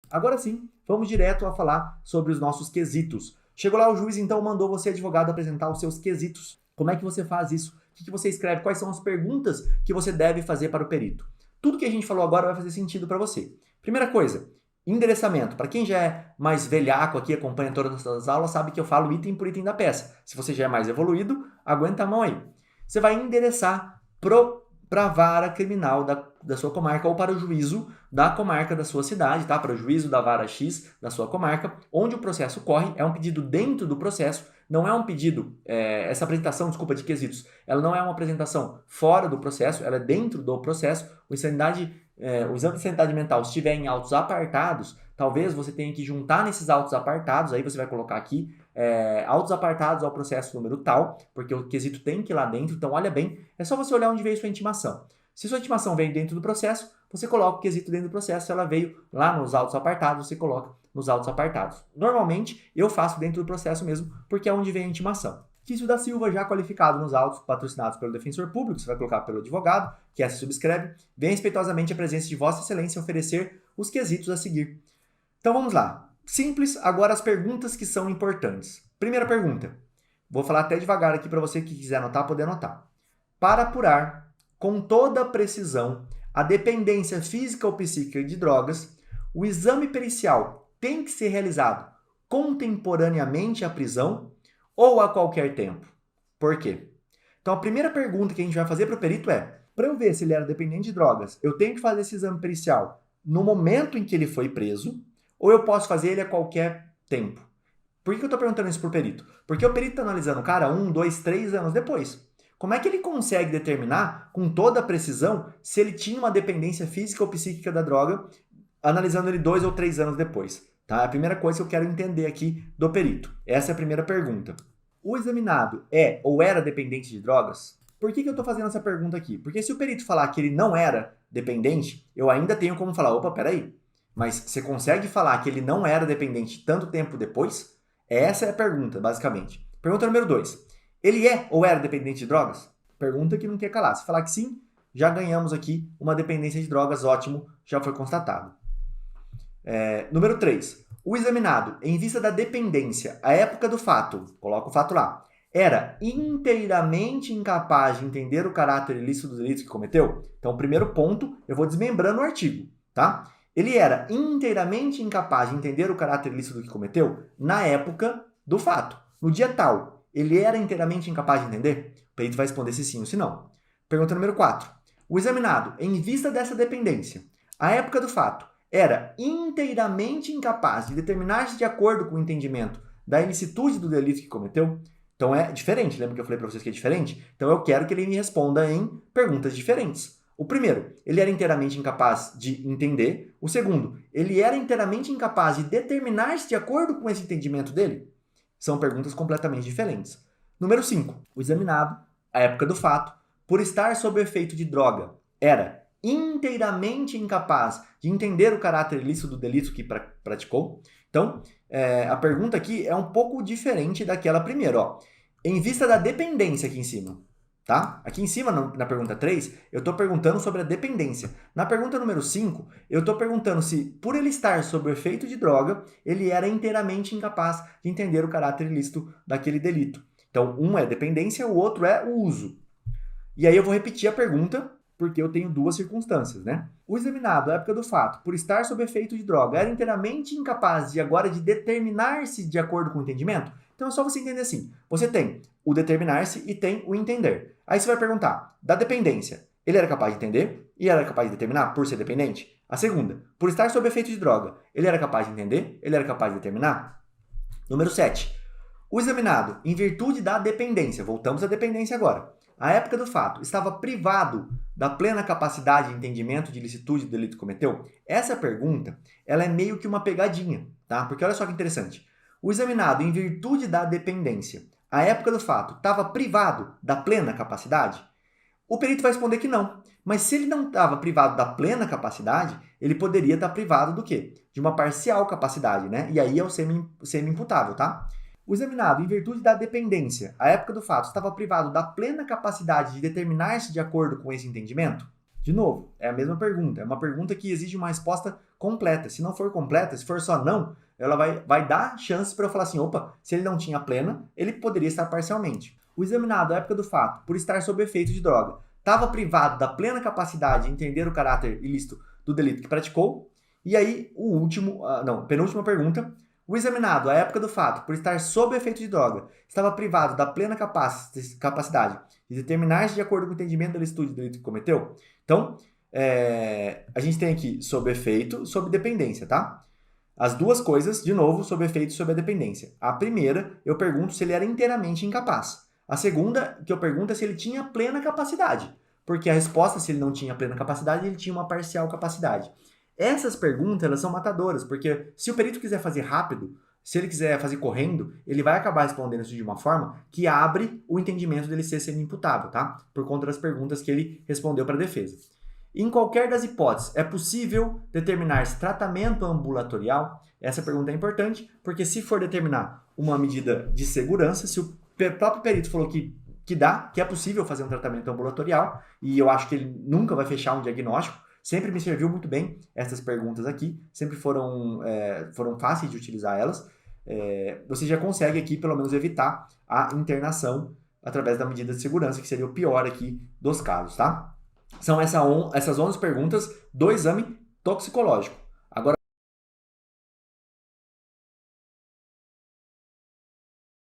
Agora sim, vamos direto a falar sobre os nossos quesitos. Chegou lá o juiz, então mandou você, advogado, apresentar os seus quesitos. Como é que você faz isso? O que você escreve? Quais são as perguntas que você deve fazer para o perito? Tudo que a gente falou agora vai fazer sentido para você. Primeira coisa, endereçamento. Para quem já é mais velhaco aqui, acompanha todas as aulas, sabe que eu falo item por item da peça. Se você já é mais evoluído, aguenta a mão aí. Você vai endereçar para a vara criminal da sua comarca ou para o juízo da comarca da sua cidade, tá? Para o juízo da vara X da sua comarca, onde o processo corre, é um pedido dentro do processo, não é um pedido, essa apresentação, desculpa, de quesitos, ela não é uma apresentação fora do processo, ela é dentro do processo. O exame de sanidade mental, se estiver em autos apartados, talvez você tenha que juntar nesses autos apartados, aí você vai colocar aqui autos apartados ao processo número tal, porque o quesito tem que ir lá dentro, então olha bem, é só você olhar onde veio sua intimação. Se sua intimação veio dentro do processo, você coloca o quesito dentro do processo. Se ela veio lá nos autos apartados, você coloca nos autos apartados. Normalmente, eu faço dentro do processo mesmo, porque é onde vem a intimação. Tício da Silva, já qualificado nos autos patrocinados pelo defensor público, você vai colocar pelo advogado, que se subscreve, vem respeitosamente a presença de Vossa Excelência oferecer os quesitos a seguir. Então vamos lá. Simples, agora as perguntas que são importantes. Primeira pergunta. Vou falar até devagar aqui para você que quiser anotar, poder anotar. Para apurar com toda precisão a dependência física ou psíquica de drogas, o exame pericial tem que ser realizado contemporaneamente à prisão ou a qualquer tempo. Por quê? Então, a primeira pergunta que a gente vai fazer para o perito é: para eu ver se ele era dependente de drogas, eu tenho que fazer esse exame pericial no momento em que ele foi preso ou eu posso fazer ele a qualquer tempo? Por que eu estou perguntando isso para o perito? Porque o perito está analisando o cara 1, 2, 3 anos depois. Como é que ele consegue determinar com toda a precisão se ele tinha uma dependência física ou psíquica da droga, analisando ele 2 ou 3 anos depois? Tá? É a primeira coisa que eu quero entender aqui do perito. Essa é a primeira pergunta. O examinado é ou era dependente de drogas? Por que eu estou fazendo essa pergunta aqui? Porque se o perito falar que ele não era dependente, eu ainda tenho como falar, opa, peraí, mas você consegue falar que ele não era dependente tanto tempo depois? Essa é a pergunta, basicamente. Pergunta número 2. Ele é ou era dependente de drogas? Pergunta que não quer calar. Se falar que sim, já ganhamos aqui uma dependência de drogas, ótimo, já foi constatado. Número 3. O examinado, em vista da dependência, à época do fato, coloca o fato lá, era inteiramente incapaz de entender o caráter ilícito do delito que cometeu? Então, primeiro ponto, eu vou desmembrando o artigo, tá? Ele era inteiramente incapaz de entender o caráter ilícito do que cometeu na época do fato. No dia tal, ele era inteiramente incapaz de entender? O perito vai responder se sim ou se não. Pergunta número 4. O examinado, em vista dessa dependência, à época do fato, era inteiramente incapaz de determinar-se de acordo com o entendimento da ilicitude do delito que cometeu? Então é diferente, lembra que eu falei para vocês que é diferente? Então eu quero que ele me responda em perguntas diferentes. O primeiro, ele era inteiramente incapaz de entender. O segundo, ele era inteiramente incapaz de determinar-se de acordo com esse entendimento dele? São perguntas completamente diferentes. Número 5. O examinado, à época do fato, por estar sob o efeito de droga, era inteiramente incapaz de entender o caráter ilícito do delito que praticou? Então, a pergunta aqui é um pouco diferente daquela primeira. Ó. Em vista da dependência aqui em cima, tá? Aqui em cima, na pergunta 3, eu estou perguntando sobre a dependência. Na pergunta número 5, eu estou perguntando se, por ele estar sob o efeito de droga, ele era inteiramente incapaz de entender o caráter ilícito daquele delito. Então, um é dependência, o outro é o uso. E aí eu vou repetir a pergunta, porque eu tenho duas circunstâncias, né? O examinado, à época do fato, por estar sob efeito de droga, era inteiramente incapaz de agora de determinar-se de acordo com o entendimento? Então é só você entender assim. Você tem o determinar-se e tem o entender. Aí você vai perguntar, da dependência, ele era capaz de entender e era capaz de determinar por ser dependente? A segunda, por estar sob efeito de droga, ele era capaz de entender? Ele era capaz de determinar? Número 7. O examinado, em virtude da dependência, voltamos à dependência agora, à época do fato, estava privado da plena capacidade de entendimento de ilicitude do delito que cometeu? Essa pergunta, ela é meio que uma pegadinha, tá? Porque olha só que interessante. O examinado, em virtude da dependência, à época do fato, estava privado da plena capacidade? O perito vai responder que não. Mas se ele não estava privado da plena capacidade, ele poderia estar privado do quê? De uma parcial capacidade, né? E aí é o semi-imputável, tá? O examinado, em virtude da dependência, à época do fato, estava privado da plena capacidade de determinar-se de acordo com esse entendimento? De novo, é a mesma pergunta. É uma pergunta que exige uma resposta completa. Se não for completa, se for só não, ela vai dar chance para eu falar assim, opa, se ele não tinha plena, ele poderia estar parcialmente. O examinado, à época do fato, por estar sob efeito de droga, estava privado da plena capacidade de entender o caráter ilícito do delito que praticou. E aí, penúltima pergunta. O examinado, à época do fato, por estar sob efeito de droga, estava privado da plena capacidade de determinar-se de acordo com o entendimento da licitude do delito que cometeu. Então, a gente tem aqui sob efeito, sob dependência, tá? As duas coisas, de novo, sob efeito e sob a dependência. A primeira, eu pergunto se ele era inteiramente incapaz. A segunda, que eu pergunto é se ele tinha plena capacidade. Porque a resposta, se ele não tinha plena capacidade, ele tinha uma parcial capacidade. Essas perguntas, elas são matadoras, porque se o perito quiser fazer rápido, se ele quiser fazer correndo, ele vai acabar respondendo isso de uma forma que abre o entendimento dele ser semi-imputável, tá? Por conta das perguntas que ele respondeu para a defesa. Em qualquer das hipóteses, é possível determinar-se tratamento ambulatorial? Essa pergunta é importante, porque se for determinar uma medida de segurança, se o próprio perito falou que é possível fazer um tratamento ambulatorial, e eu acho que ele nunca vai fechar um diagnóstico, sempre me serviu muito bem essas perguntas aqui, sempre foram fáceis de utilizar elas. Você já consegue aqui, pelo menos, evitar a internação através da medida de segurança, que seria o pior aqui dos casos, tá? São essas 11 perguntas do exame toxicológico.